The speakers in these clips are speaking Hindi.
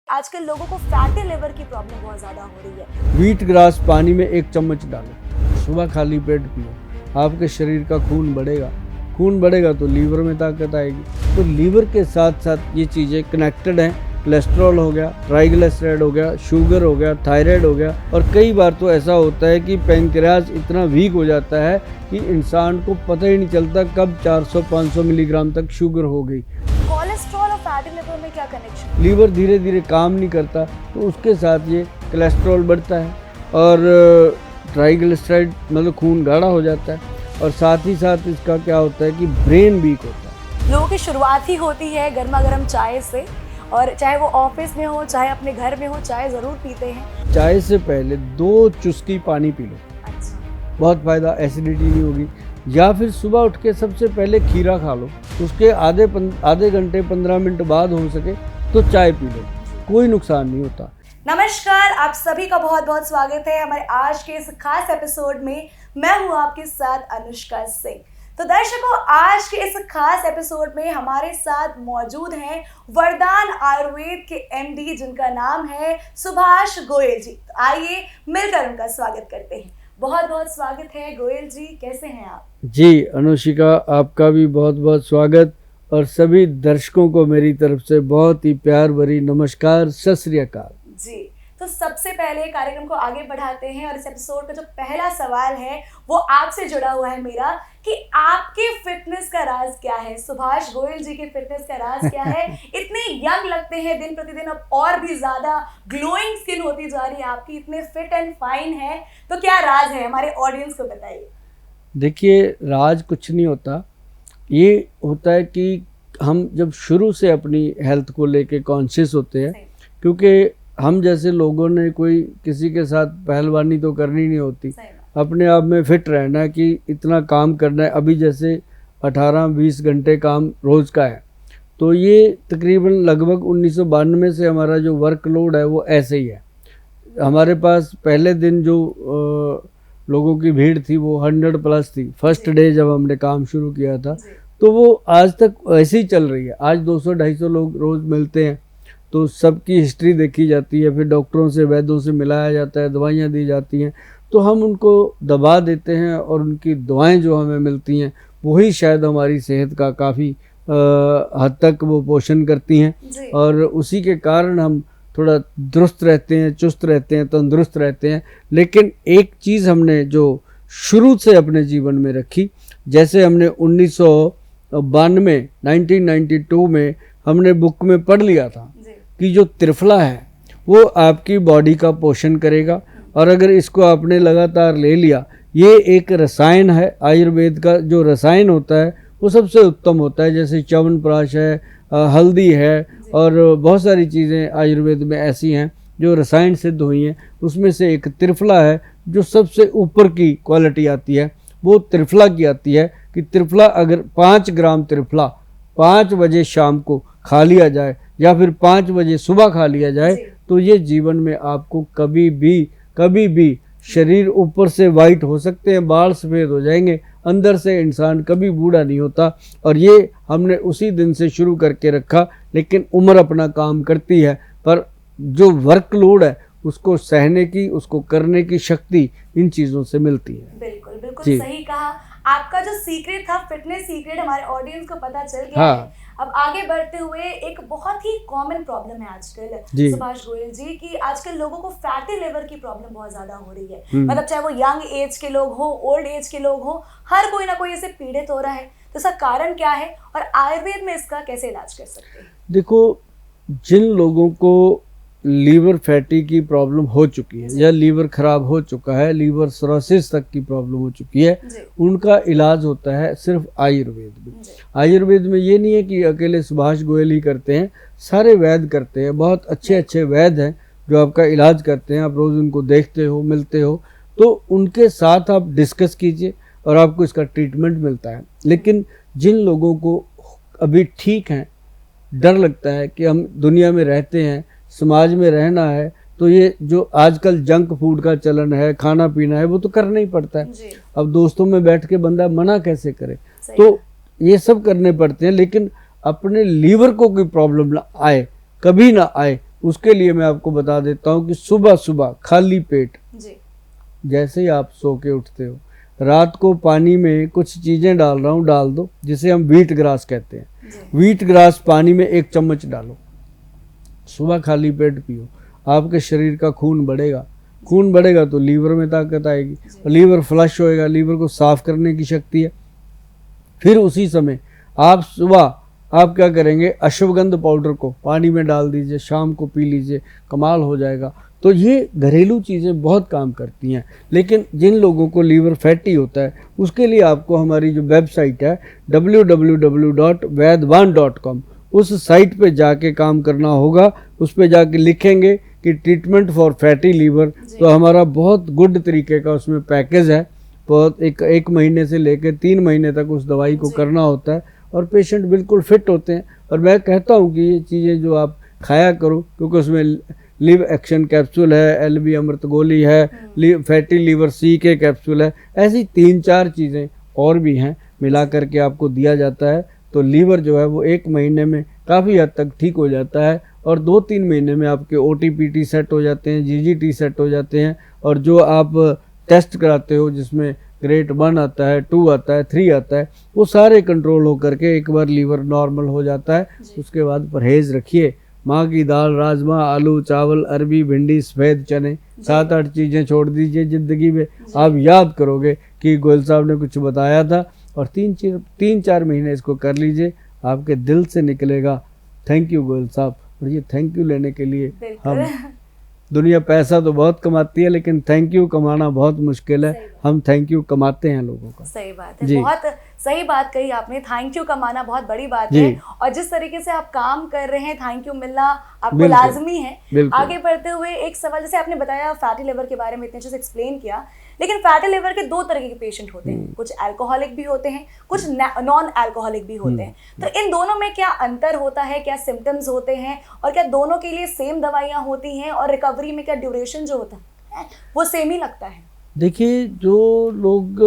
आजकल लोगों को फैटी लिवर की प्रॉब्लम बहुत ज़्यादा हो रही है। व्हीट ग्रास पानी में 1 चम्मच डालो, सुबह खाली पेट पियो, आपके शरीर का खून बढ़ेगा तो लीवर में ताकत आएगी। तो लीवर के साथ साथ ये चीज़ें कनेक्टेड हैं। कोलेस्ट्रॉल हो गया, ट्राइग्लिसराइड हो गया, शुगर हो गया, थायराइड हो गया, और कई बार तो ऐसा होता है कि पैंक्रियाज इतना वीक हो जाता है कि इंसान को पता ही नहीं चलता कब 400-500 मिलीग्राम तक शुगर हो गई। कोलेस्ट्रॉल और फैटी लिवर में क्या कनेक्शन? लीवर धीरे धीरे काम नहीं करता तो उसके साथ ये कोलेस्ट्रॉल बढ़ता है और ट्राइग्लिसराइड मतलब खून गाढ़ा हो जाता है, और साथ ही साथ इसका क्या होता है कि ब्रेन वीक होता है। लोगों की शुरुआत ही होती है गर्मा गर्म चाय से, और चाहे वो ऑफिस में हो चाहे अपने घर में हो, चाय ज़रूर पीते हैं। चाय से पहले 2 चुस्की पानी पी लो, अच्छा, बहुत फ़ायदा, एसिडिटी नहीं होगी। या फिर सुबह उठ के सबसे पहले खीरा खा लो, उसके आधे घंटे 15 मिनट बाद हो सके तो चाय पी लो, कोई नुकसान नहीं होता। नमस्कार, आप सभी का बहुत बहुत स्वागत है हमारे आज के इस खास एपिसोड में। मैं हूँ आपके साथ अनुष्का सिंह। तो दर्शकों, आज के इस खास एपिसोड में हमारे साथ मौजूद हैं वरदान आयुर्वेद के एमडी, जिनका नाम है सुभाष गोयल जी। तो आइए मिलकर उनका स्वागत करते हैं। बहुत बहुत स्वागत है गोयल जी, कैसे हैं आप? जी अनुशिका, आपका भी बहुत बहुत स्वागत, और सभी दर्शकों को मेरी तरफ से बहुत ही प्यार भरी नमस्कार, सत श्री अकाल जी। तो सबसे पहले कार्यक्रम को आगे बढ़ाते हैं, और इस एपिसोड का जो पहला सवाल है वो आपसे जुड़ा हुआ है मेरा, कि आपके फिटनेस का राज क्या है? सुभाष गोयल जी के फिटनेस का राज क्या है? इतने यंग लगते हैं दिन प्रतिदिन, अब और भी ज्यादा ग्लोइंग स्किन होती जा रही है आपकी, इतने फिट एंड फाइन है, तो क्या राज है? हमारे ऑडियंस को बताइए। देखिए, राज कुछ नहीं होता, ये होता है कि हम जब शुरू से अपनी हेल्थ को लेके कॉन्शियस होते हैं, क्योंकि हम जैसे लोगों ने कोई किसी के साथ पहलवानी तो करनी नहीं होती, अपने आप में फिट रहना है कि इतना काम करना है। अभी जैसे 18-20 घंटे काम रोज़ का है, तो ये तकरीबन लगभग 1992 से हमारा जो वर्कलोड है वो ऐसे ही है। हमारे पास पहले दिन जो लोगों की भीड़ थी वो 100+ थी, फर्स्ट डे जब हमने काम शुरू किया था, तो वो आज तक ऐसे ही चल रही है। आज 200-250 लोग रोज़ मिलते हैं, तो सबकी हिस्ट्री देखी जाती है, फिर डॉक्टरों से, वैद्यों से मिलाया जाता है, दवाइयाँ दी जाती हैं, तो हम उनको दबा देते हैं, और उनकी दवाएं जो हमें मिलती हैं वही शायद हमारी सेहत का काफ़ी हद तक वो पोषण करती हैं, और उसी के कारण हम थोड़ा दुरुस्त रहते हैं, चुस्त रहते हैं, तंदुरुस्त रहते हैं। लेकिन एक चीज़ हमने जो शुरू से अपने जीवन में रखी, जैसे हमने 1992 में हमने बुक में पढ़ लिया था कि जो त्रिफला है वो आपकी बॉडी का पोषण करेगा, और अगर इसको आपने लगातार ले लिया, ये एक रसायन है, आयुर्वेद का जो रसायन होता है वो सबसे उत्तम होता है। जैसे च्यवनप्राश है, हल्दी है, और बहुत सारी चीज़ें आयुर्वेद में ऐसी हैं जो रसायन सिद्ध हुई हैं। उसमें से एक त्रिफला है जो सबसे ऊपर की क्वालिटी आती है, वो त्रिफला की आती है कि त्रिफला अगर 5 ग्राम त्रिफला 5 बजे शाम को खा लिया जाए, या फिर 5 बजे सुबह खा लिया जाए, तो ये जीवन में आपको कभी भी शरीर ऊपर से वाइट हो सकते हैं, बाल सफ़ेद हो जाएंगे, अंदर से इंसान कभी बूढ़ा नहीं होता। और ये हमने उसी दिन से शुरू करके रखा। लेकिन उम्र अपना काम करती है, पर जो वर्कलोड है उसको सहने की, उसको करने की शक्ति इन चीज़ों से मिलती है। बिल्कुल बिल्कुल सही कहा। आपका जो सीक्रेट था, फिटनेस सीक्रेट, हमारे ऑडियंस को पता चल गया है। अब आगे बढ़ते हुए, एक बहुत ही कॉमन प्रॉब्लम है आजकल सुभाष गोयल जी, कि आजकल लोगों को फैटी लिवर की प्रॉब्लम बहुत ज्यादा हो रही है। मतलब चाहे वो यंग एज के लोग हो, ओल्ड एज के लोग हो, हर कोई ना कोई इससे पीड़ित हो रहा है। तो इसका कारण क्या है, और आयुर्वेद में इसका कैसे इलाज कर सकते हैं? देखो, जिन लोगों को लीवर फैटी की प्रॉब्लम हो चुकी है, या लीवर खराब हो चुका है, लीवर सिरोसिस तक की प्रॉब्लम हो चुकी है, उनका इलाज होता है सिर्फ आयुर्वेद में। आयुर्वेद में ये नहीं है कि अकेले सुभाष गोयल ही करते हैं, सारे वैद्य करते हैं। बहुत अच्छे वैद्य हैं जो आपका इलाज करते हैं, आप रोज़ उनको देखते हो, मिलते हो, तो उनके साथ आप डिस्कस कीजिए और आपको इसका ट्रीटमेंट मिलता है। लेकिन जिन लोगों को अभी ठीक हैं, डर लगता है कि हम दुनिया में रहते हैं, समाज में रहना है, तो ये जो आजकल जंक फूड का चलन है, खाना पीना है, वो तो करना ही पड़ता है। अब दोस्तों में बैठ के बंदा मना कैसे करे? तो ये सब करने पड़ते हैं। लेकिन अपने लीवर को कोई प्रॉब्लम ना आए, कभी ना आए, उसके लिए मैं आपको बता देता हूँ कि सुबह सुबह खाली पेट जी। जैसे ही आप सो के उठते हो, रात को पानी में कुछ चीज़ें डाल रहा हूँ, डाल दो, जिसे हम व्हीट ग्रास कहते हैं। व्हीट ग्रास पानी में 1 चम्मच डालो, सुबह खाली पेट पियो, आपके शरीर का खून बढ़ेगा। खून बढ़ेगा तो लीवर में ताकत आएगी, और लीवर फ्लश होएगा, लीवर को साफ करने की शक्ति है। फिर उसी समय आप सुबह आप क्या करेंगे, अश्वगंध पाउडर को पानी में डाल दीजिए, शाम को पी लीजिए, कमाल हो जाएगा। तो ये घरेलू चीज़ें बहुत काम करती हैं। लेकिन जिन लोगों को लीवर फैटी होता है, उसके लिए आपको हमारी जो वेबसाइट है www.vaidwan.com, उस साइट पे जाके काम करना होगा। उस पे जाके लिखेंगे कि ट्रीटमेंट फॉर फैटी लीवर, तो हमारा बहुत गुड तरीके का उसमें पैकेज है। बहुत एक महीने से लेकर 3 महीने तक उस दवाई को करना होता है, और पेशेंट बिल्कुल फिट होते हैं। और मैं कहता हूँ कि ये चीज़ें जो आप खाया करो, क्योंकि उसमें लिव एक्शन कैप्सूल है, LB अमृत गोली है, फैटी लीवर C के कैप्सूल है, ऐसी 3-4 चीज़ें और भी हैं, मिला करके आपको दिया जाता है। तो लीवर जो है वो 1 महीने में काफ़ी हद तक ठीक हो जाता है, और 2-3 महीने में आपके OTPT सेट हो जाते हैं, GGT सेट हो जाते हैं। और जो आप टेस्ट कराते हो जिसमें ग्रेड 1 आता है, 2 आता है, 3 आता है, वो सारे कंट्रोल हो करके एक बार लीवर नॉर्मल हो जाता है। उसके बाद परहेज़ रखिए, माँ की दाल, राजमा, आलू, चावल, अरबी, भिंडी, सफ़ेद चने, 7-8 चीज़ें छोड़ दीजिए ज़िंदगी में। आप याद करोगे कि गोयल साहब ने कुछ बताया था, और 3-4 महीने इसको कर लीजिए, आपके दिल से निकलेगा थैंक यू गोयल साहब। और ये थैंक यू लेने के लिए हम, दुनिया पैसा तो बहुत कमाती है, लेकिन थैंक यू कमाना बहुत मुश्किल है। हम थैंक यू कमाते हैं लोगों का। सही बात है, बहुत सही बात कही आपने। थैंक यू कमाना बहुत बड़ी बात है, और जिस तरीके से आप काम कर रहे हैं, थैंक यू मिलना आपको लाजमी है। आगे बढ़ते हुए एक सवाल, जैसे आपने बताया फैटी लिवर के बारे में इतने अच्छे से एक्सप्लेन किया, लेकिन फैटी लिवर के 2 तरह के पेशेंट होते हैं, कुछ अल्कोहलिक भी होते हैं, कुछ नॉन अल्कोहलिक भी होते हैं। तो इन दोनों में क्या अंतर होता है, क्या सिम्टम्स होते हैं, और क्या दोनों के लिए सेम दवाइयाँ होती हैं, और रिकवरी में क्या ड्यूरेशन जो होता है वो सेम ही लगता है? देखिए, जो लोग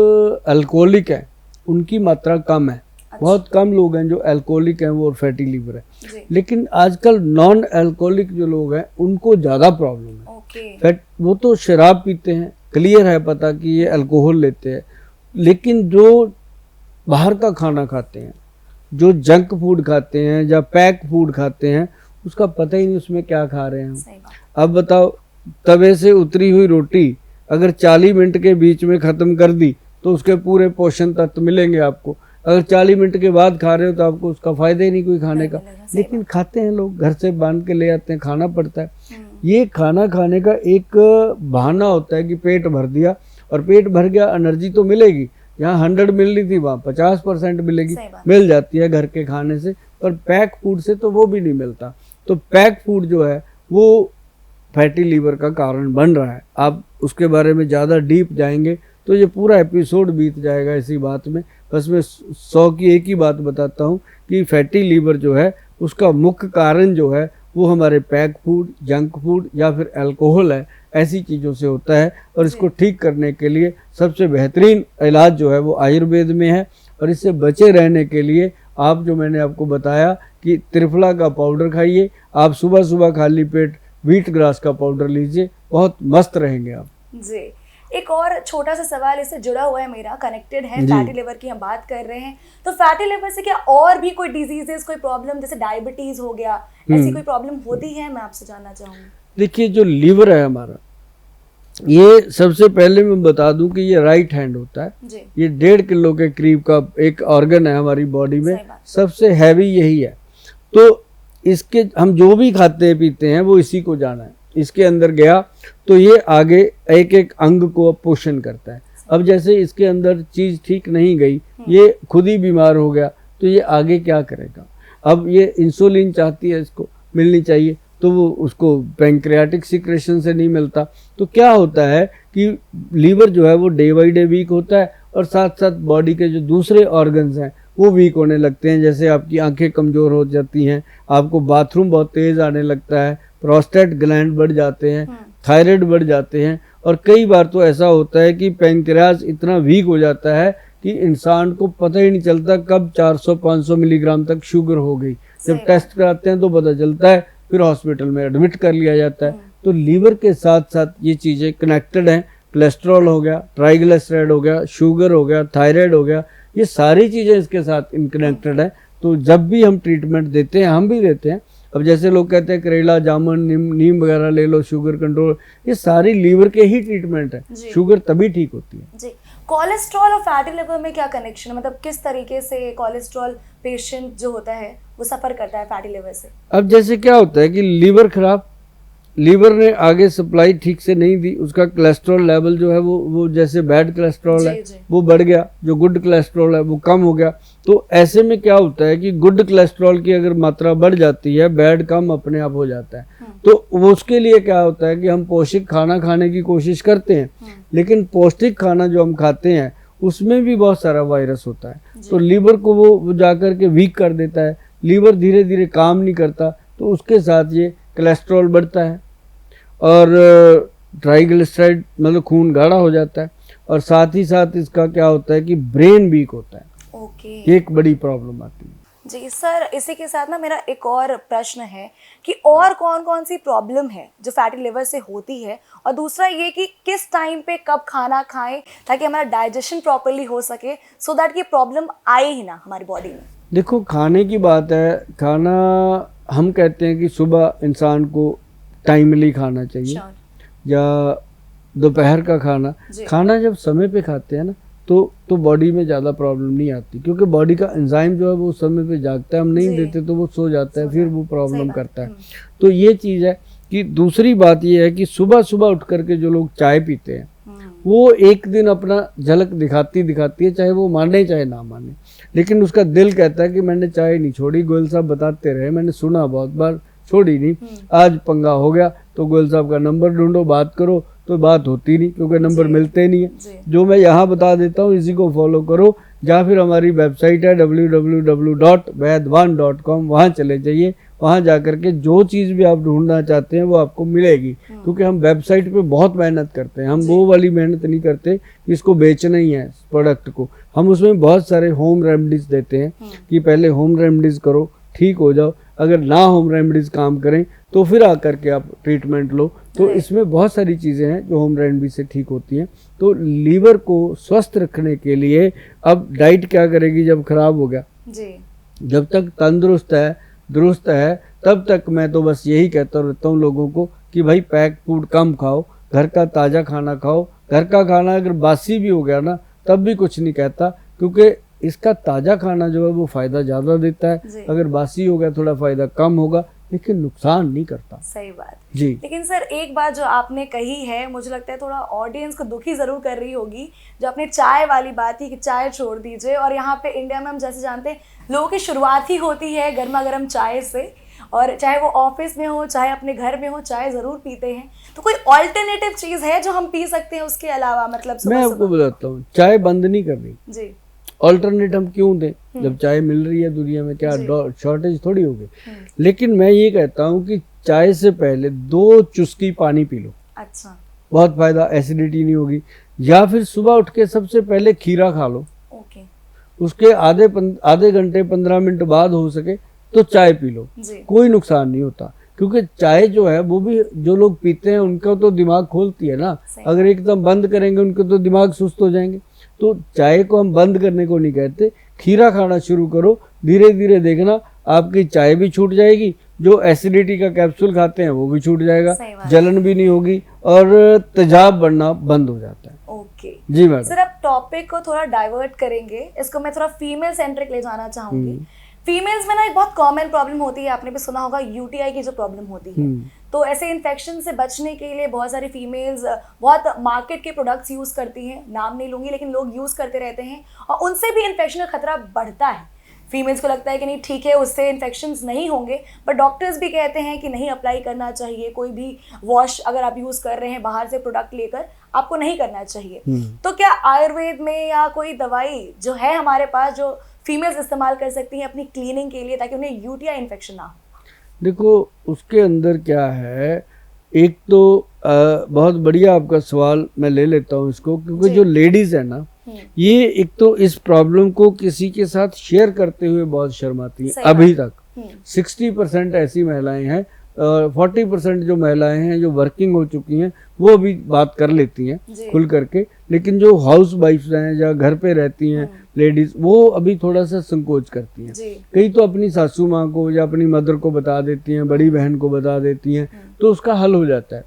अल्कोहलिक हैं उनकी मात्रा कम है। अच्छा। बहुत कम लोग हैं जो अल्कोहलिक हैं वो फैटी लीवर है, लेकिन आजकल नॉन अल्कोहलिक जो लोग हैं उनको ज़्यादा प्रॉब्लम है। फैट, वो तो शराब पीते हैं, क्लियर है पता कि ये अल्कोहल लेते हैं, लेकिन जो बाहर का खाना खाते हैं, जो जंक फूड खाते हैं या पैक फूड खाते हैं, उसका पता ही नहीं उसमें क्या खा रहे हैं हम। अब बताओ, तवे से उतरी हुई रोटी अगर 40 मिनट के बीच में ख़त्म कर दी तो उसके पूरे पोषण तत्व मिलेंगे आपको। अगर 40 मिनट के बाद खा रहे हो तो आपको उसका फ़ायदा ही नहीं कोई खाने का, लेकिन खाते हैं लोग, घर से बांध के ले आते हैं, खाना पड़ता है। ये खाना खाने का एक बहाना होता है कि पेट भर दिया, और पेट भर गया, एनर्जी तो मिलेगी। यहाँ 100 मिल रही थी, वहाँ 50% मिलेगी, मिल जाती है घर के खाने से, पर पैक फूड से तो वो भी नहीं मिलता। तो पैक फूड जो है वो फैटी लीवर का कारण बन रहा है। आप उसके बारे में ज़्यादा डीप जाएंगे तो ये पूरा एपिसोड बीत जाएगा इसी बात में। बस मैं 100 की एक ही बात बताता हूँ कि फैटी लीवर जो है उसका मुख्य कारण जो है वो हमारे पैक फूड, जंक फूड या फिर अल्कोहल है, ऐसी चीज़ों से होता है। और इसको ठीक करने के लिए सबसे बेहतरीन इलाज जो है वो आयुर्वेद में है। और इससे बचे रहने के लिए आप, जो मैंने आपको बताया कि त्रिफला का पाउडर खाइए, आप सुबह सुबह खाली पेट व्हीट ग्रास का पाउडर लीजिए, बहुत मस्त रहेंगे आप जी। एक और छोटा सा सवाल इससे जुड़ा हुआ है मेरा, कनेक्टेड है, फैटी लिवर की हम बात कर रहे हैं, तो फैटी लिवर से क्या और भी कोई डिजीजेस, कोई प्रॉब्लम, जैसे डायबिटीज हो गया, ऐसी कोई प्रॉब्लम होती है? मैं आपसे जानना चाहूँगी। देखिए, जो लीवर है हमारा, ये सबसे पहले मैं बता दूं कि ये राइट हैंड होता है जी। ये 1.5 किलो के करीब का एक ऑर्गन है हमारी बॉडी में, सबसे हैवी यही है। तो इसके हम जो भी खाते पीते हैं वो इसी को जाना है, इसके अंदर गया तो ये आगे एक एक अंग को पोषण करता है। अब जैसे इसके अंदर चीज़ ठीक नहीं गई, ये खुद ही बीमार हो गया, तो ये आगे क्या करेगा? अब ये इंसुलिन चाहती है, इसको मिलनी चाहिए, तो वो उसको पैंक्रियाटिक सिक्रेशन से नहीं मिलता। तो क्या होता है कि लीवर जो है वो डे बाई डे वीक होता है, और साथ साथ बॉडी के जो दूसरे ऑर्गन्स हैं वो वीक होने लगते हैं। जैसे आपकी आंखें कमज़ोर हो जाती हैं, आपको बाथरूम बहुत तेज़ आने लगता है, प्रोस्टेट ग्लैंड बढ़ जाते हैं, थायराइड बढ़ जाते हैं, और कई बार तो ऐसा होता है कि पैंक्रियाज इतना वीक हो जाता है कि इंसान को पता ही नहीं चलता कब 400-500 मिलीग्राम तक शुगर हो गई। जब टेस्ट कराते हैं तो पता चलता है फिर हॉस्पिटल में एडमिट कर लिया जाता है। तो लीवर के साथ साथ ये चीज़ें कनेक्टेड हैं। कोलेस्ट्रॉल हो गया, ट्राइग्लिसराइड हो गया, शुगर हो गया, थायराइड हो गया, ये सारी चीज़ें इसके साथ इनकनेक्टेड है। तो जब भी हम ट्रीटमेंट देते हैं, हम भी देते हैं। अब जैसे लोग कहते हैं करेला, जामुन, नीम वगैरह ले लो, शुगर कंट्रोल, ये सारी लीवर के ही ट्रीटमेंट है। शुगर तभी ठीक होती है जी। कोलेस्ट्रॉल और फैटी लिवर में क्या कनेक्शन है, मतलब किस तरीके से कोलेस्ट्रॉल पेशेंट जो होता है वो सफर करता है फैटी लिवर से? अब जैसे क्या होता है कि लीवर खराब, लीवर ने आगे सप्लाई ठीक से नहीं दी, उसका कोलेस्ट्रॉल लेवल जो है वो जैसे बैड कोलेस्ट्रॉल है वो बढ़ गया, जो गुड कोलेस्ट्रॉल है वो कम हो गया। तो ऐसे में क्या होता है कि गुड कोलेस्ट्रॉल की अगर मात्रा बढ़ जाती है, बैड कम अपने आप हो जाता है। तो वो उसके लिए क्या होता है कि हम पौष्टिक खाना खाने की कोशिश करते हैं, लेकिन पौष्टिक खाना जो हम खाते हैं उसमें भी बहुत सारा वायरस होता है। तो लीवर को वो जाकर के वीक कर देता है, लीवर धीरे धीरे काम नहीं करता, तो उसके साथ ये कोलेस्ट्रॉल बढ़ता है और ट्राइग्लिसराइड मतलब खून गाढ़ा हो जाता है, और साथ ही साथ इसका क्या होता है कि ब्रेन वीक होता है। ये एक बड़ी प्रॉब्लम आती है जी। सर इसी के साथ ना मेरा एक और प्रश्न है कि और कौन कौन सी प्रॉब्लम है जो फैटी लिवर से होती है, और दूसरा ये कि किस टाइम पे कब खाना खाएं ताकि हमारा डाइजेशन प्रॉपर्ली हो सके, सो दैट ये प्रॉब्लम आए ही ना हमारी बॉडी में। देखो खाने की बात है, खाना हम कहते हैं कि सुबह इंसान को टाइमली खाना चाहिए, या दोपहर का खाना जब समय पे खाते हैं ना तो बॉडी में ज़्यादा प्रॉब्लम नहीं आती, क्योंकि बॉडी का एंजाइम जो है वो समय पे जागता है, हम नहीं देते तो वो सो जाता है, फिर वो प्रॉब्लम करता है। तो ये चीज़ है कि दूसरी बात ये है कि सुबह सुबह उठ करके जो लोग चाय पीते हैं वो एक दिन अपना झलक दिखाती है, चाहे वो माने चाहे ना माने, लेकिन उसका दिल कहता है कि मैंने चाय नहीं छोड़ी। गोयल साहब बताते रहे, मैंने सुना बहुत बार, छोड़ी नहीं, आज पंगा हो गया तो गोयल साहब का नंबर ढूंढो, बात करो, तो बात होती नहीं क्योंकि नंबर मिलते नहीं है। जो मैं यहाँ बता देता हूँ इसी को फॉलो करो, या फिर हमारी वेबसाइट है www.vaidwan.com, वहाँ चले जाइए, वहाँ जाकर के जो चीज़ भी आप ढूंढना चाहते हैं वो आपको मिलेगी, क्योंकि हम वेबसाइट पे बहुत मेहनत करते हैं। हम वो वाली मेहनत नहीं करते कि इसको बेचना ही है प्रोडक्ट को, हम उसमें बहुत सारे होम रेमेडीज देते हैं कि पहले होम रेमेडीज करो, ठीक हो जाओ, अगर ना होम रेमेडीज काम करें तो फिर आकर के आप ट्रीटमेंट लो। तो इसमें बहुत सारी चीज़ें हैं जो होम रेमेडी से ठीक होती हैं। तो लीवर को स्वस्थ रखने के लिए अब डाइट क्या करेगी जब खराब हो गया जी? जब तक तंदुरुस्त है, दुरुस्त है, तब तक मैं तो बस यही कहता रहता हूँ लोगों को कि भाई पैक फूड कम खाओ, घर का ताज़ा खाना खाओ। घर का खाना अगर बासी भी हो गया ना तब भी कुछ नहीं कहता, क्योंकि इसका ताज़ा खाना जो है वो फ़ायदा ज़्यादा देता है, अगर बासी हो गया थोड़ा फ़ायदा कम होगा, लेकिन नुकसान नहीं करता। सही बात जी। लेकिन सर एक बात जो आपने कही है, मुझे लगता है थोड़ा ऑडियंस को दुखी ज़रूर कर रही होगी, जो आपने चाय वाली बात थी कि चाय छोड़ दीजिए, और यहाँ पे इंडिया में हम जैसे जानते हैं लोगों की शुरुआत ही होती है गर्मा गर्म चाय से, और चाहे वो ऑफिस में हो चाहे अपने घर में हो, चाय ज़रूर पीते हैं। तो कोई ऑल्टरनेटिव चीज़ है जो हम पी सकते हैं उसके अलावा? मतलब मैं आपको बताता हूँ, चाय बंद नहीं करनी जी। ऑल्टरनेट हम क्यों दें जब चाय मिल रही है दुनिया में, क्या शॉर्टेज थोड़ी होगी। लेकिन मैं ये कहता हूँ कि चाय से पहले 2 चुस्की पानी पी लो। अच्छा, बहुत फायदा, एसिडिटी नहीं होगी। या फिर सुबह उठ के सबसे पहले खीरा खा लो, ओके। उसके आधे घंटे 15 मिनट बाद हो सके तो चाय पी लो, कोई नुकसान नहीं होता। क्योंकि चाय जो है वो भी जो लोग पीते हैं उनका तो दिमाग खोलती है ना, अगर एकदम बंद करेंगे उनके तो दिमाग सुस्त हो जाएंगे। तो चाय को हम बंद करने को नहीं कहते, खीरा खाना शुरू करो, धीरे धीरे देखना आपकी चाय भी छूट जाएगी, जो एसिडिटी का कैप्सूल खाते हैं वो भी छूट जाएगा, जलन भी नहीं होगी और तेजाब बढ़ना बंद हो जाता है। ओके जी मैडम। सर अब टॉपिक को थोड़ा डाइवर्ट करेंगे, इसको मैं थोड़ा फीमेल सेंट्रिक ले जाना चाहूंगी। फीमेल्स में ना एक बहुत कॉमन प्रॉब्लम होती है, आपने भी सुना होगा, यूटीआई की जो प्रॉब्लम होती है। तो ऐसे इन्फेक्शन से बचने के लिए बहुत सारी फीमेल्स बहुत मार्केट के प्रोडक्ट्स यूज़ करती हैं, नाम नहीं लूँगी लेकिन लोग यूज़ करते रहते हैं, और उनसे भी इन्फेक्शन का खतरा बढ़ता है। फीमेल्स को लगता है कि नहीं ठीक है उससे इन्फेक्शंस नहीं होंगे, बट डॉक्टर्स भी कहते हैं कि नहीं अप्लाई करना चाहिए, कोई भी वॉश अगर आप यूज़ कर रहे हैं बाहर से प्रोडक्ट लेकर, आपको नहीं करना चाहिए। तो क्या आयुर्वेद में या कोई दवाई जो है हमारे पास जो फीमेल्स इस्तेमाल कर सकती हैं अपनी क्लीनिंग के लिए ताकि उन्हें यूटीआई इन्फेक्शन ना हो? देखो उसके अंदर क्या है, एक तो बहुत बढ़िया आपका सवाल मैं ले लेता हूँ इसको, क्योंकि जो लेडीज़ है ना ये एक तो इस प्रॉब्लम को किसी के साथ शेयर करते हुए बहुत शर्माती हैं। अभी तक 60% ऐसी महिलाएं हैं 40% जो महिलाएं हैं जो वर्किंग हो चुकी हैं वो भी बात कर लेती हैं खुल करके, लेकिन जो हाउस वाइफ्स हैं या घर पे रहती हैं लेडीज, वो अभी थोड़ा सा संकोच करती हैं। कई तो अपनी सासू माँ को या अपनी मदर को बता देती हैं, बड़ी बहन को बता देती हैं, तो उसका हल हो जाता है।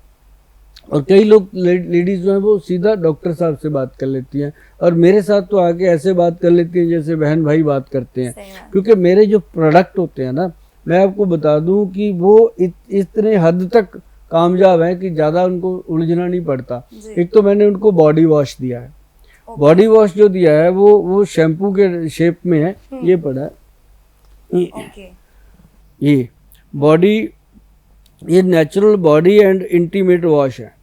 और कई लोग लेडीज जो है वो सीधा डॉक्टर साहब से बात कर लेती हैं, और मेरे साथ तो आके ऐसे बात कर लेती हैं जैसे बहन भाई बात करते हैं, क्योंकि मेरे जो प्रोडक्ट होते हैं ना, मैं आपको बता दूं कि वो इतने हद तक कामयाब है कि ज़्यादा उनको उलझना नहीं पड़ता। एक तो मैंने उनको बॉडी वॉश दिया है, बॉडी वॉश जो दिया है वो शैम्पू के शेप में है, ये पड़ा है, ये बॉडी, ये natural body and intimate wash है।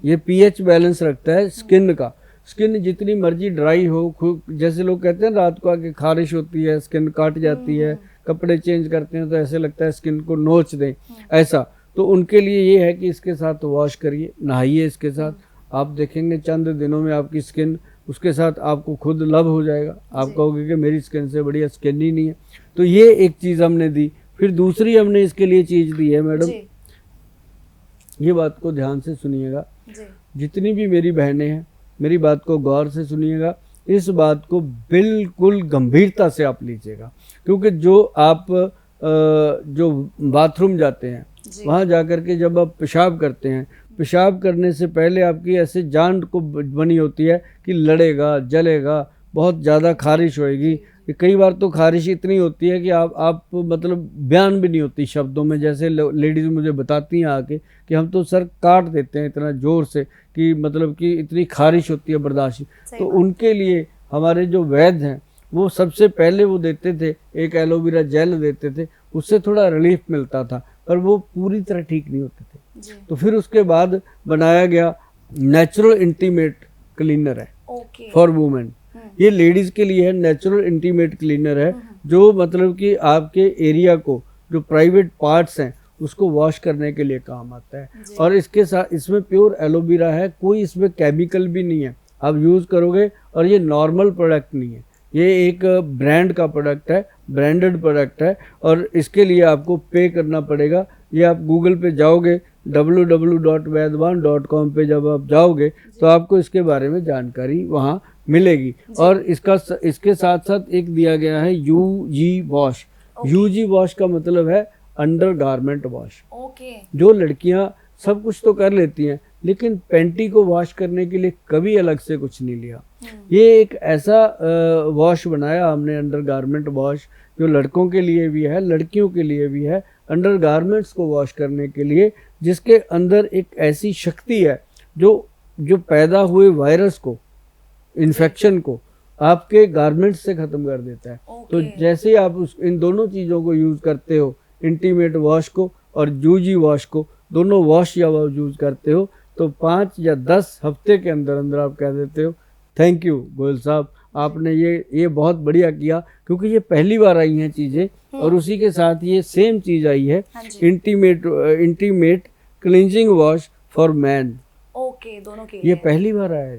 ये पीएच बैलेंस रखता है स्किन का। स्किन जितनी मर्जी ड्राई हो, जैसे लोग कहते हैं रात को आके खारिश होती है, स्किन काट जाती है, कपड़े चेंज करते हैं तो ऐसे लगता है स्किन को नोच दें, ऐसा, तो उनके लिए ये है कि इसके साथ वॉश करिए, नहाइए इसके साथ, आप देखेंगे चंद दिनों में आपकी स्किन उसके साथ आपको खुद लव हो जाएगा। आप कहोगे कि मेरी स्किन से बढ़िया स्किन ही नहीं है। तो ये एक चीज़ हमने दी। फिर दूसरी हमने इसके लिए चीज़ दी है मैडम, ये बात को ध्यान से सुनिएगा, जितनी भी मेरी बहनें हैं मेरी बात को गौर से सुनिएगा, इस बात को बिल्कुल गंभीरता से आप लीजिएगा, क्योंकि जो आप जो बाथरूम जाते हैं वहाँ जाकर के जब आप पेशाब करते हैं, पेशाब करने से पहले आपकी ऐसे जान को बनी होती है कि लड़ेगा, जलेगा, बहुत ज़्यादा खारिश होएगी। कई बार तो खारिश इतनी होती है कि आप मतलब बयान भी नहीं होती शब्दों में, जैसे लेडीज़ मुझे बताती हैं आके कि हम तो सर काट देते हैं इतना ज़ोर से कि मतलब कि इतनी खारिश होती है बर्दाश्त। तो उनके लिए हमारे जो वैद्य हैं वो सबसे पहले वो देते थे एक एलोवेरा जेल देते थे, उससे थोड़ा रिलीफ मिलता था, पर वो पूरी तरह ठीक नहीं होते थे। तो फिर उसके बाद बनाया गया नेचुरल इंटीमेट क्लीनर है फॉर वुमेन। ये लेडीज के लिए है, नेचुरल इंटीमेट क्लीनर है, जो मतलब कि आपके एरिया को जो प्राइवेट पार्ट्स हैं उसको वॉश करने के लिए काम आता है। और इसके साथ इसमें प्योर एलोवेरा है, कोई इसमें केमिकल भी नहीं है, आप यूज़ करोगे। और ये नॉर्मल प्रोडक्ट नहीं है, ये एक ब्रांड का प्रोडक्ट है, ब्रांडेड प्रोडक्ट है, और इसके लिए आपको पे करना पड़ेगा। ये आप गूगल पे जाओगे www.vaidwan.com पे जब आप जाओगे तो आपको इसके बारे में जानकारी वहाँ मिलेगी। और इसके साथ साथ एक दिया गया है यूजी वॉश। यूजी वॉश का मतलब है अंडर गारमेंट वॉश। जो लड़कियां सब कुछ तो कर लेती हैं लेकिन पैंटी को वॉश करने के लिए कभी अलग से कुछ नहीं लिया। ये एक ऐसा वॉश बनाया हमने, अंडर गारमेंट वॉश, जो लड़कों के लिए भी है लड़कियों के लिए भी है, अंडर गारमेंट्स को वॉश करने के लिए, जिसके अंदर एक ऐसी शक्ति है जो पैदा हुए वायरस को, इन्फेक्शन को आपके गारमेंट्स से ख़त्म कर देता है। तो जैसे ही आप इन दोनों चीज़ों को यूज़ करते हो, इंटीमेट वॉश को और यूजी वॉश को, दोनों वॉश या वॉश यूज़ करते हो, तो 5 या 10 हफ्ते के अंदर अंदर आप कह देते हो थैंक यू गोयल साहब, आपने ये बहुत बढ़िया किया, क्योंकि ये पहली बार आई हैं चीज़ें। और उसी के साथ ये सेम चीज़ आई है, intimate cleansing wash for man. दोनों के ये पहली बार आया है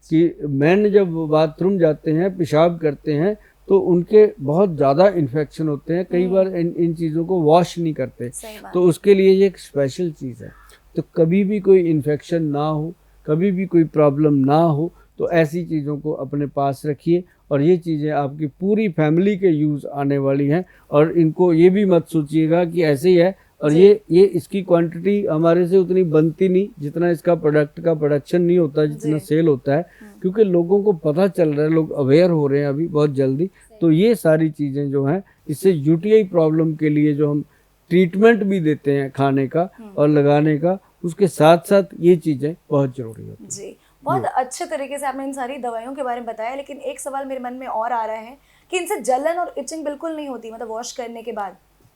कि मैन जब बाथरूम जाते हैं, पेशाब करते हैं, तो उनके बहुत ज़्यादा इन्फेक्शन होते हैं, कई बार इन चीज़ों को वॉश नहीं करते, तो उसके लिए ये एक स्पेशल चीज़ है। तो कभी भी कोई इन्फेक्शन ना हो, कभी भी कोई प्रॉब्लम ना हो, तो ऐसी चीज़ों को अपने पास रखिए। और ये चीज़ें आपकी पूरी फैमिली के यूज़ आने वाली हैं, और इनको ये भी मत सोचिएगा कि ऐसे ही है। और ये इसकी क्वांटिटी हमारे से उतनी बनती नहीं जितना इसका प्रोडक्ट का प्रोडक्शन नहीं होता, जितना सेल होता है, क्योंकि लोगों को पता चल रहा है, लोग अवेयर हो रहे हैं अभी बहुत जल्दी। तो ये सारी चीज़ें जो हैं, इससे यूटीआई प्रॉब्लम के लिए जो हम ट्रीटमेंट भी देते हैं खाने का और लगाने का, उसके साथ साथ ये चीज़ें बहुत ज़रूरी होती हैं। जी, बहुत अच्छे तरीके से आपने इन सारी दवाइयों के बारे में बताया, लेकिन एक सवाल मेरे मन में और आ रहा है कि इनसे जलन और इचिंग बिल्कुल नहीं होती, मतलब वॉश करने के बाद?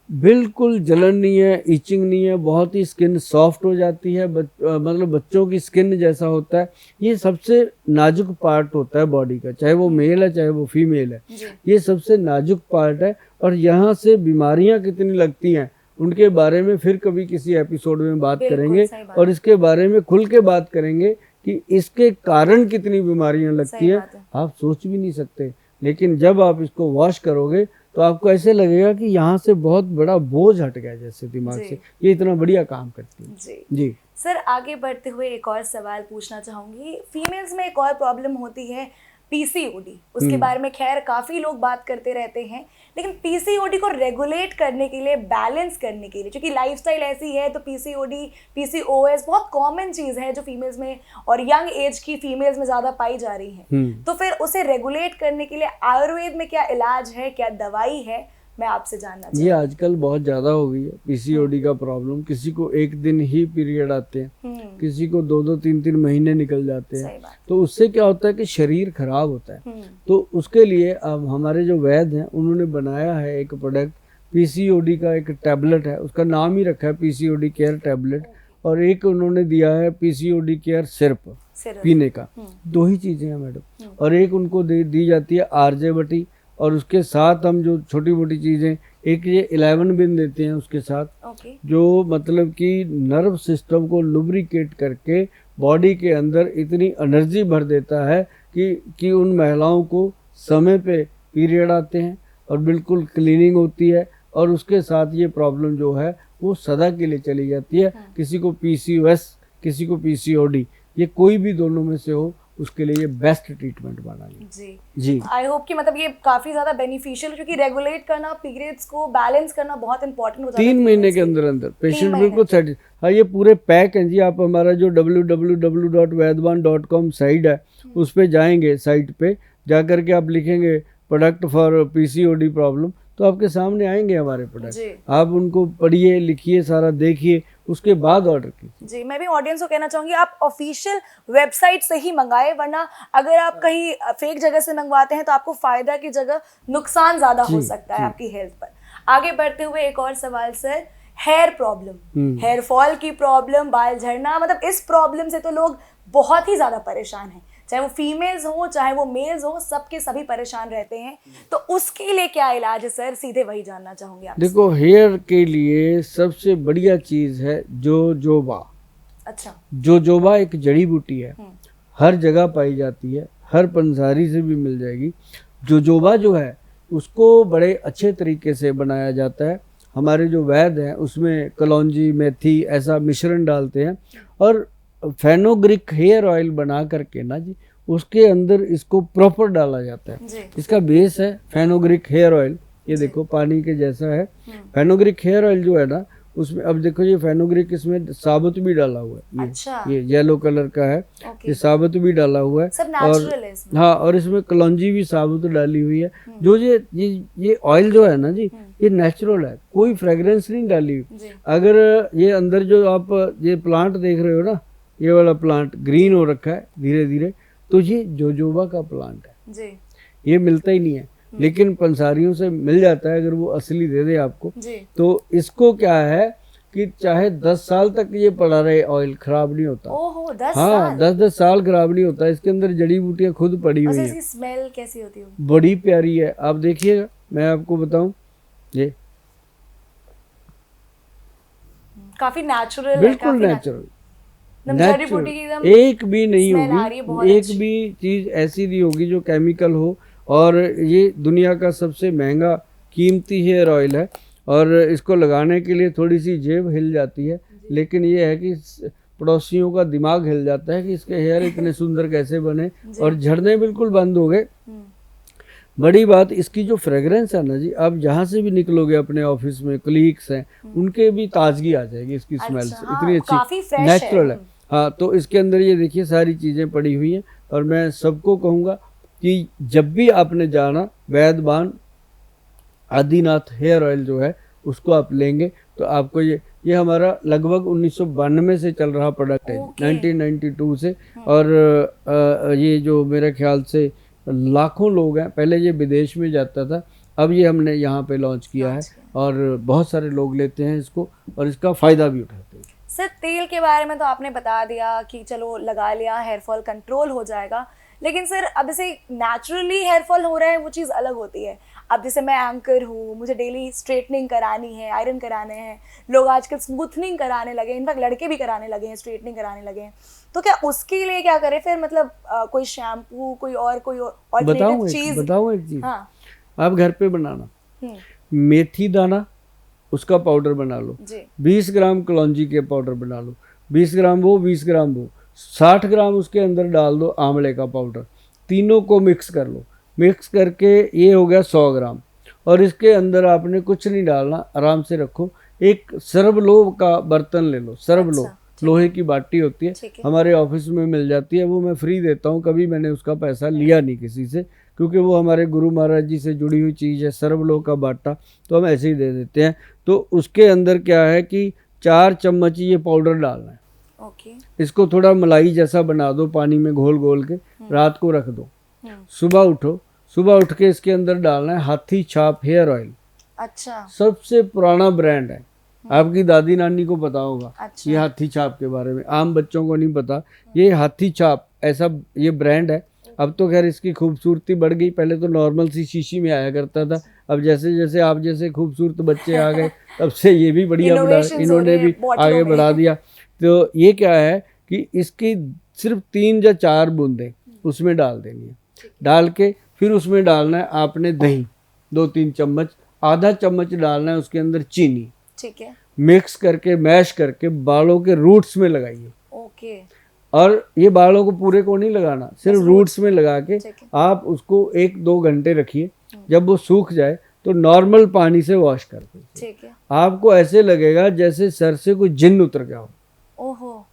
बिल्कुल जलन नहीं है, इचिंग नहीं है, बहुत ही स्किन सॉफ्ट हो जाती है, मतलब बच्चों की स्किन जैसा होता है। ये सबसे नाजुक पार्ट होता है बॉडी का, चाहे वो मेल है चाहे वो फीमेल है, ये सबसे नाजुक पार्ट है। और यहाँ से बीमारियाँ कितनी लगती हैं उनके बारे में फिर कभी किसी एपिसोड में बात करेंगे, और इसके बारे में खुल के बात करेंगे कि इसके कारण कितनी बीमारियां लगती हैं, आप सोच भी नहीं सकते। लेकिन जब आप इसको वॉश करोगे तो आपको ऐसे लगेगा कि यहाँ से बहुत बड़ा बोझ हट गया जैसे दिमाग से, ये इतना बढ़िया काम करती है। जी जी सर, आगे बढ़ते हुए एक और सवाल पूछना चाहूँगी। फीमेल्स में एक और प्रॉब्लम होती है पीसीओडी, उसके बारे में खैर काफ़ी लोग बात करते रहते हैं, लेकिन पीसीओडी को रेगुलेट करने के लिए, बैलेंस करने के लिए, क्योंकि लाइफस्टाइल ऐसी है तो पीसीओडी, पीसीओएस बहुत कॉमन चीज़ है जो फीमेल्स में और यंग एज की फीमेल्स में ज़्यादा पाई जा रही है। तो फिर उसे रेगुलेट करने के लिए आयुर्वेद में क्या इलाज है, क्या दवाई है, मैं आपसे जानना चाहूँगी। ये आजकल बहुत ज़्यादा हो गई है पीसीओडी का प्रॉब्लम। किसी को एक दिन ही पीरियड आते हैं, किसी को 2-2, 3-3 महीने निकल जाते हैं। तो उससे क्या होता है कि शरीर खराब होता है। तो उसके लिए अब हमारे जो वैद्य हैं उन्होंने बनाया है एक प्रोडक्ट, पीसीओडी का एक टैबलेट है, उसका नाम ही रखा है पीसीओडी केयर टैबलेट, और एक उन्होंने दिया है पीसीओडी केयर सिरप पीने का। 2 ही चीज़ें हैं मैडम, और एक उनको दी जाती है आरजे बटी, और उसके साथ हम जो छोटी मोटी चीज़ें, एक ये 11 बिन देते हैं उसके साथ, जो मतलब कि नर्व सिस्टम को लुब्रिकेट करके बॉडी के अंदर इतनी एनर्जी भर देता है कि उन महिलाओं को समय पे पीरियड आते हैं और बिल्कुल क्लीनिंग होती है, और उसके साथ ये प्रॉब्लम जो है वो सदा के लिए चली जाती है। किसी को पीसीओएस, किसी को पीसीओडी, ये कोई भी दोनों में से हो, उसके लिए ये बेस्ट ट्रीटमेंट बना जी जी। आई होप कि मतलब ये काफी ज्यादा बेनिफिशियल, क्योंकि रेगुलेट करना, पीरियड्स को बैलेंस करना बहुत इंपॉर्टेंट हो जाता है। 3 महीने के अंदर अंदर पेशेंट बिल्कुल सेट। हाँ, ये पूरे पैक हैं जी। आप हमारा जो www.vaidwan.com साइट है उस पे जाएंगे, साइट पे जाकर के आप लिखेंगे प्रोडक्ट फॉर पीसीओडी प्रॉब्लम, तो आपके सामने आएंगे हमारे प्रोडक्ट। आप उनको पढ़िए, लिखिए, सारा देखिए, उसके बाद ऑर्डर कीजिए। जी, मैं भी ऑडियंस को कहना चाहूँगी आप ऑफिशियल वेबसाइट से ही मंगाएं, वरना अगर आप कहीं फेक जगह से मंगवाते हैं तो आपको फ़ायदा की जगह नुकसान ज़्यादा हो सकता है आपकी हेल्थ पर। आगे बढ़ते हुए एक और सवाल sir, hair problem, hair fall की प्रॉब्लम, बाल झड़ना, मतलब इस प्रॉब्लम से तो लोग बहुत ही ज़्यादा परेशान हैं, चाहे वो फीमेल्स हो चाहे वो मेल्स हो, सबके सभी परेशान रहते हैं। तो उसके लिए क्या इलाज है सर, सीधे वही जानना चाहूँगी आपसे। देखो, हेयर के लिए सबसे बढ़िया चीज़ है जोजोबा। अच्छा। जोजोबा एक जड़ी बूटी है, हर जगह पाई जाती है, हर पंसारी से भी मिल जाएगी। जोजोबा जो है उसको बड़े अच्छे तरीके से बनाया जाता है। हमारे जो वैद्य हैं उसमें कलौंजी, मेथी ऐसा मिश्रण डालते हैं, और फेनोग्रिक हेयर ऑयल बना करके ना जी, उसके अंदर इसको प्रॉपर डाला जाता है। इसका बेस है फेनोग्रिक हेयर ऑयल, ये देखो पानी के जैसा है। फेनोग्रिक हेयर ऑयल जो है ना, उसमें अब देखो ये फेनोग्रिक, इसमें साबुत भी डाला हुआ है। अच्छा। ये येलो कलर का है, ये साबुत भी डाला हुआ है, और हाँ, और इसमें कलौंजी भी साबुत डाली हुई है। जो ये ऑयल जो है ना जी, ये नेचुरल है, कोई फ्रेग्रेंस नहीं डाली हुई। अगर ये अंदर जो आप ये प्लांट देख रहे हो ना, ये वाला प्लांट ग्रीन हो रखा है धीरे धीरे, तो ये जोजोबा का प्लांट है जी। ये मिलता ही नहीं है, लेकिन पंसारियों से मिल जाता है, अगर वो असली दे दे आपको जी। तो इसको क्या है कि चाहे 10 साल तक ये पड़ा रहे, ऑयल खराब नहीं होता। ओहो, 10 हाँ, 10 साल खराब नहीं होता। इसके अंदर जड़ी बूटियां खुद पड़ी हुई है। स्मेल कैसी होती है? बड़ी प्यारी है, आप देखिएगा, मैं आपको बताऊं, ये काफी नेचुरल, बिल्कुल नेचुरल, एक भी नहीं होगी, एक भी चीज ऐसी नहीं होगी जो केमिकल हो। और ये दुनिया का सबसे महंगा कीमती हेयर ऑयल है, और इसको लगाने के लिए थोड़ी सी जेब हिल जाती है, लेकिन ये है कि पड़ोसियों का दिमाग हिल जाता है कि इसके हेयर इतने सुंदर कैसे बने, और झड़ने बिल्कुल बंद हो गए। बड़ी बात इसकी जो फ्रेग्रेंस है ना जी, आप जहाँ से भी निकलोगे, अपने ऑफिस में कलीग्स हैं, उनके भी ताजगी आ जाएगी इसकी स्मेल से, इतनी अच्छी नेचुरल है। हाँ, तो इसके अंदर ये देखिए सारी चीज़ें पड़ी हुई हैं, और मैं सबको कहूँगा कि जब भी आपने जाना, वैद्यवान आदिनाथ हेयर ऑयल जो है उसको आप लेंगे, तो आपको ये हमारा लगभग 1992 से चल रहा प्रोडक्ट है, 1992 से। और ये जो मेरे ख्याल से लाखों लोग हैं, पहले ये विदेश में जाता था, अब ये हमने यहाँ पे लॉन्च किया है, और बहुत सारे लोग लेते हैं इसको, और इसका फ़ायदा भी उठाते हैं। सर, तेल के बारे में तो आपने बता दिया कि चलो लगा लिया, हेयर फॉल कंट्रोल हो जाएगा, लेकिन सर अब जैसे नेचुरली हेयर फॉल हो रहा है वो चीज़ अलग होती है। अब जैसे मैं एंकर हूँ, मुझे डेली स्ट्रेटनिंग करानी है, आयरन कराने हैं, लोग आजकल स्मूथनिंग कराने लगे, इनफैक्ट लड़के भी कराने लगे हैं, स्ट्रेटनिंग कराने लगे हैं, तो क्या उसके लिए क्या करें फिर? मतलब कोई शैम्पू, कोई ऑल्टरनेटिव चीज़? बताऊँ एक चीज़, हाँ, आप घर पे बनाना, मेथी दाना उसका पाउडर बना लो, 20 ग्राम कलौंजी के पाउडर बना लो, 20 ग्राम वो 20 ग्राम वो, 60 ग्राम उसके अंदर डाल दो आंवले का पाउडर, तीनों को मिक्स कर लो। मिक्स करके ये हो गया 100 ग्राम। और इसके अंदर आपने कुछ नहीं डालना, आराम से रखो। एक सर्वलो का बर्तन ले लो, सर्वलो लोहे की बाटी होती है, हमारे ऑफिस में मिल जाती है, वो मैं फ्री देता हूँ, कभी मैंने उसका पैसा लिया नहीं किसी से, क्योंकि वो हमारे गुरु महाराज जी से जुड़ी हुई चीज़ है, सर्वलो का बाटा, तो हम ऐसे ही दे देते हैं। तो उसके अंदर क्या है कि 4 चम्मच ये पाउडर डालना है। इसको थोड़ा मलाई जैसा बना दो, पानी में घोल घोल के रात को रख दो। सुबह उठो, सुबह उठ के इसके अंदर डालना है हाथी छाप हेयर ऑयल। अच्छा, सबसे पुराना ब्रांड है, आपकी दादी नानी को पता होगा। ये हाथी छाप के बारे में आम बच्चों को नहीं पता। ये हाथी छाप ऐसा ये ब्रांड है। अब तो खैर इसकी खूबसूरती बढ़ गई, पहले तो नॉर्मल सी शीशी में आया करता था, अब जैसे जैसे आप जैसे खूबसूरत बच्चे आ गए तब से ये भी बढ़िया बढ़ा, इन्होंने भी आगे बढ़ा दिया। तो ये क्या है कि इसकी सिर्फ 3 या 4 बूंदें उसमें डाल देनी है। डाल के फिर उसमें डालना है आपने दही 2-3 चम्मच, आधा चम्मच डालना है उसके अंदर चीनी। ठीक है, मिक्स करके मैश करके बालों के रूट्स में लगाइए। ओके, और ये बालों को पूरे को नहीं लगाना, सिर्फ रूट्स में लगा के आप उसको 1-2 घंटे रखिए। जब वो सूख जाए तो नॉर्मल पानी से वॉश कर दीजिए। ठीक है, आपको ऐसे लगेगा जैसे सर से कोई जिन्न उतर गया हो। ओहो,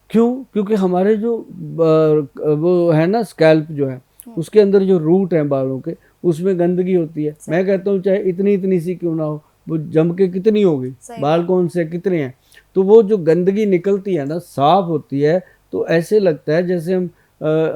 क्यों? क्योंकि हमारे जो वो है ना स्कैल्प जो है उसके अंदर जो रूट है बालों के, उसमें गंदगी होती है। मैं कहता हूँ चाहे इतनी सी क्यों ना हो, वो जम के कितनी होगी, बाल कौन से कितने हैं, तो वो जो गंदगी निकलती है ना, साफ होती है, तो ऐसे लगता है जैसे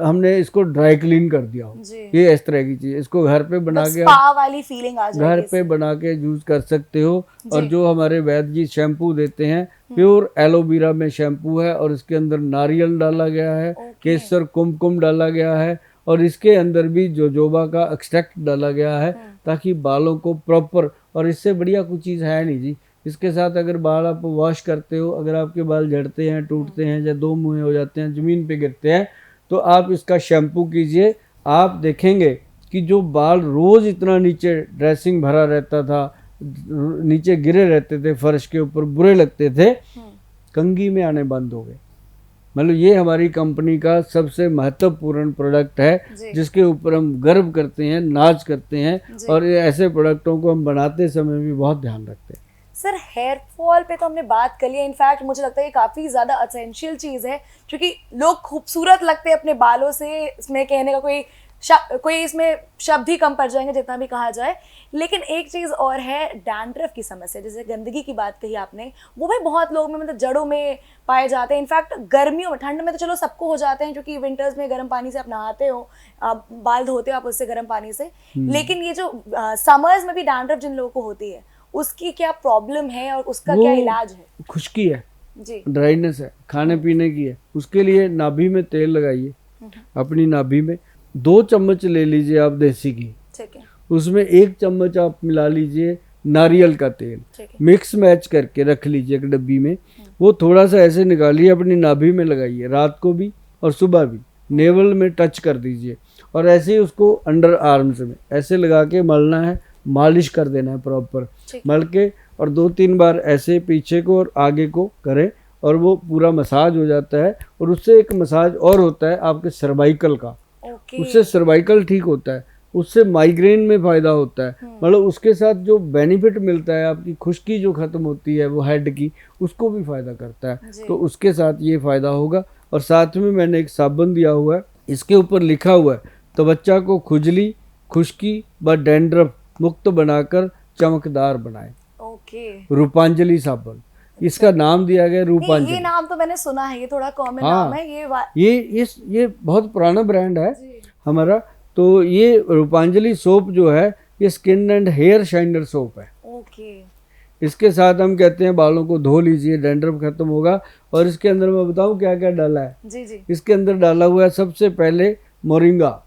हमने इसको ड्राई क्लीन कर दिया हो। ये इस तरह की चीज, इसको घर पे बना के स्पा वाली फीलिंग आ जाएगी, घर पे बना के यूज कर सकते हो। और जो हमारे वैद्य जी शैम्पू देते हैं, प्योर एलोवेरा में शैम्पू है, और इसके अंदर नारियल डाला गया है, केसर कुमकुम डाला गया है, और इसके अंदर भी जोजोबा का एक्सट्रैक्ट डाला गया है, ताकि बालों को प्रॉपर, और इससे बढ़िया कोई चीज़ है नहीं जी। इसके साथ अगर बाल आप वॉश करते हो, अगर आपके बाल झड़ते हैं, टूटते हैं, या 2 मुँहे हो जाते हैं, ज़मीन पे गिरते हैं, तो आप इसका शैम्पू कीजिए। आप देखेंगे कि जो बाल रोज़ इतना नीचे ड्रेसिंग भरा रहता था, नीचे गिरे रहते थे फर्श के ऊपर, बुरे लगते थे, कंघी में आने बंद हो गए। मतलब ये हमारी कंपनी का सबसे महत्वपूर्ण प्रोडक्ट है, जिसके ऊपर हम गर्व करते हैं, नाज करते हैं, और ऐसे प्रोडक्टों को हम बनाते समय भी बहुत ध्यान रखते हैं। सर, हेयर फॉल पे तो हमने बात कर लिया, इनफैक्ट मुझे लगता है ये काफ़ी ज़्यादा असेंशियल चीज़ है, क्योंकि लोग खूबसूरत लगते हैं अपने बालों से, इसमें कहने का कोई इसमें शब्द ही कम पड़ जाएंगे जितना भी कहा जाए। लेकिन एक चीज़ और है, डैंड्रफ की समस्या, जैसे गंदगी की बात कही आपने, वो भी बहुत लोग में मतलब जड़ों में पाए जाते हैं। इनफैक्ट गर्मियों में, ठंड में तो चलो सबको हो जाते हैं, क्योंकि विंटर्स में गर्म पानी से आप नहाते हो, आप बाल धोते हो आप उससे गर्म पानी से, लेकिन ये जो समर्स में भी डैंड्रफ जिन लोगों को होती है, उसकी क्या प्रॉब्लम है और उसका क्या इलाज है? खुश्की है जी, ड्राइनेस है, खाने पीने की है। उसके लिए नाभि में तेल लगाइए, अपनी नाभि में 2 चम्मच ले लीजिए आप देसी घी, ठीक है, उसमें 1 चम्मच आप मिला लीजिए नारियल का तेल, मिक्स मैच करके रख लीजिए एक डब्बी में। वो थोड़ा सा ऐसे निकालिए, अपनी नाभि में लगाइए, रात को भी और सुबह भी, नेवल में टच कर दीजिए, और ऐसे ही उसको अंडर आर्म्स में ऐसे लगा के मलना है, मालिश कर देना है प्रॉपर, मल के, और 2-3 बार ऐसे पीछे को और आगे को करें, और वो पूरा मसाज हो जाता है। और उससे एक मसाज और होता है आपके सर्वाइकल का, उससे सर्वाइकल ठीक होता है, उससे माइग्रेन में फ़ायदा होता है। मतलब उसके साथ जो बेनिफिट मिलता है, आपकी खुश्की जो ख़त्म होती है वो हेड की, उसको भी फ़ायदा करता है, तो उसके साथ ये फ़ायदा होगा। और साथ में मैंने एक साबुन दिया हुआ है, इसके ऊपर लिखा हुआ है, त्वचा को खुजली, खुश्की व डैंड्रफ मुक्त बनाकर चमकदार बनाए। रूपांजलि साबुन, इसका नाम दिया गया रूपांजलि। ये नाम तो मैंने सुना है, ये थोड़ा कॉमन नाम है। ये बहुत पुराना ब्रांड है हमारा। तो ये रूपांजलि सोप जो है, ये skin and hair shiner soap है। इसके साथ हम कहते हैं बालों को धो लीजिए, डैंड्रफ खत्म होगा। और इसके अंदर मैं बताऊं क्या क्या डाला है। जी। इसके अंदर डाला हुआ है सबसे पहले मोरिंगा।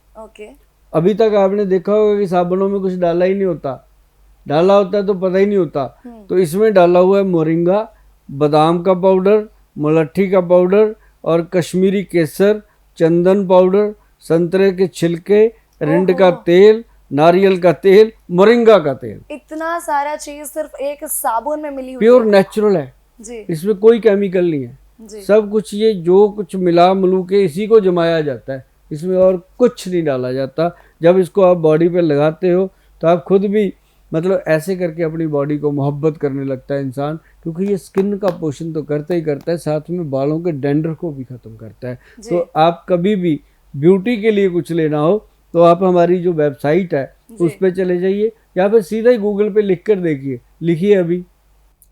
अभी तक आपने देखा होगा कि साबुनों में कुछ डाला ही नहीं होता, डाला होता है तो पता ही नहीं होता। तो इसमें डाला हुआ है मोरिंगा, बादाम का पाउडर, मुलट्ठी का पाउडर, और कश्मीरी केसर, चंदन पाउडर, संतरे के छिलके, रिंड का तेल, नारियल का तेल, मोरिंगा का तेल, इतना सारा चीज सिर्फ एक साबुन में मिली हुई प्योर नेचुरल है जी इसमें कोई केमिकल नहीं है जी सब कुछ ये जो कुछ मिला मिलू के इसी को जमाया जाता है इसमें और कुछ नहीं डाला जाता जब इसको आप बॉडी पे लगाते हो तो आप खुद भी मतलब ऐसे करके अपनी बॉडी को मोहब्बत करने लगता है इंसान क्योंकि ये स्किन का पोषण तो करता ही करता है साथ में बालों के डेंड्रफ को भी ख़त्म करता है तो आप कभी भी ब्यूटी के लिए कुछ लेना हो तो आप हमारी जो वेबसाइट है उस पर चले जाइए या फिर सीधा ही गूगल पे लिख कर देखिए लिखिए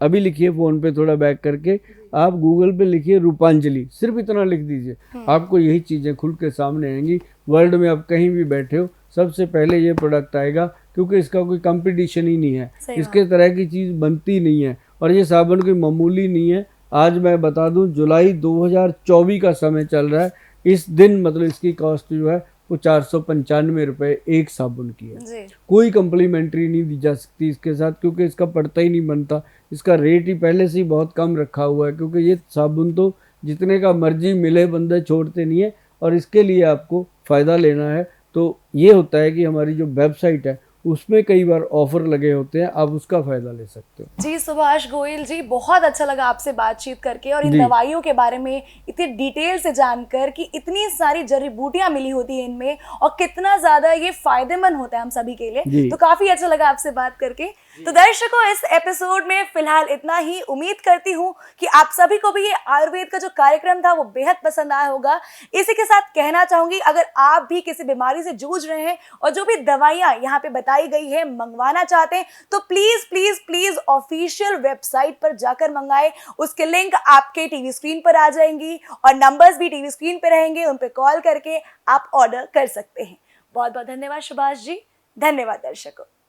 अभी लिखिए फ़ोन पे थोड़ा बैक करके आप गूगल पे लिखिए रूपांजलि सिर्फ इतना लिख दीजिए आपको यही चीज़ें खुल के सामने आएंगी वर्ल्ड में आप कहीं भी बैठे हो सबसे पहले ये प्रोडक्ट आएगा क्योंकि इसका कोई कंपटीशन ही नहीं है इसके तरह की चीज़ बनती नहीं है और ये साबुन कोई मामूली नहीं है आज मैं बता दूं जुलाई 2024 का समय चल रहा है इस दिन मतलब इसकी कॉस्ट जो है वो 495 रुपये एक साबुन की है कोई कम्प्लीमेंट्री नहीं दी जा सकती इसके साथ क्योंकि इसका पड़ता ही नहीं बनता इसका रेट ही पहले से ही बहुत कम रखा हुआ है क्योंकि ये साबुन तो जितने का मर्जी मिले बंदे छोड़ते नहीं है और इसके लिए आपको फ़ायदा लेना है तो ये होता है कि हमारी जो वेबसाइट है उसमें कई बार ऑफर लगे होते हैं आप उसका फायदा ले सकते हो जी सुभाष गोयल जी बहुत अच्छा लगा आपसे बातचीत करके और इन दवाइयों के बारे में इतनी डिटेल से जानकर कि इतनी सारी जड़ी बूटियां मिली होती हैं इनमें और कितना ज्यादा ये फायदेमंद होता है हम सभी के लिए तो काफी अच्छा लगा आपसे बात करके तो दर्शकों इस एपिसोड में फिलहाल इतना ही उम्मीद करती हूँ कि आप सभी को भी ये आयुर्वेद का जो कार्यक्रम था वो बेहद पसंद आया होगा इसी के साथ कहना चाहूंगी अगर आप भी किसी बीमारी से जूझ रहे हैं और जो भी दवाइयाँ यहाँ पे बताई गई है मंगवाना चाहते हैं तो please please please official website पर जाकर मंगाए उसके लिंक आपके टीवी स्क्रीन पर आ जाएंगी और नंबर्स भी टीवी स्क्रीन पर रहेंगे उन पर कॉल करके आप ऑर्डर कर सकते हैं बहुत बहुत धन्यवाद सुभाष जी धन्यवाद दर्शकों।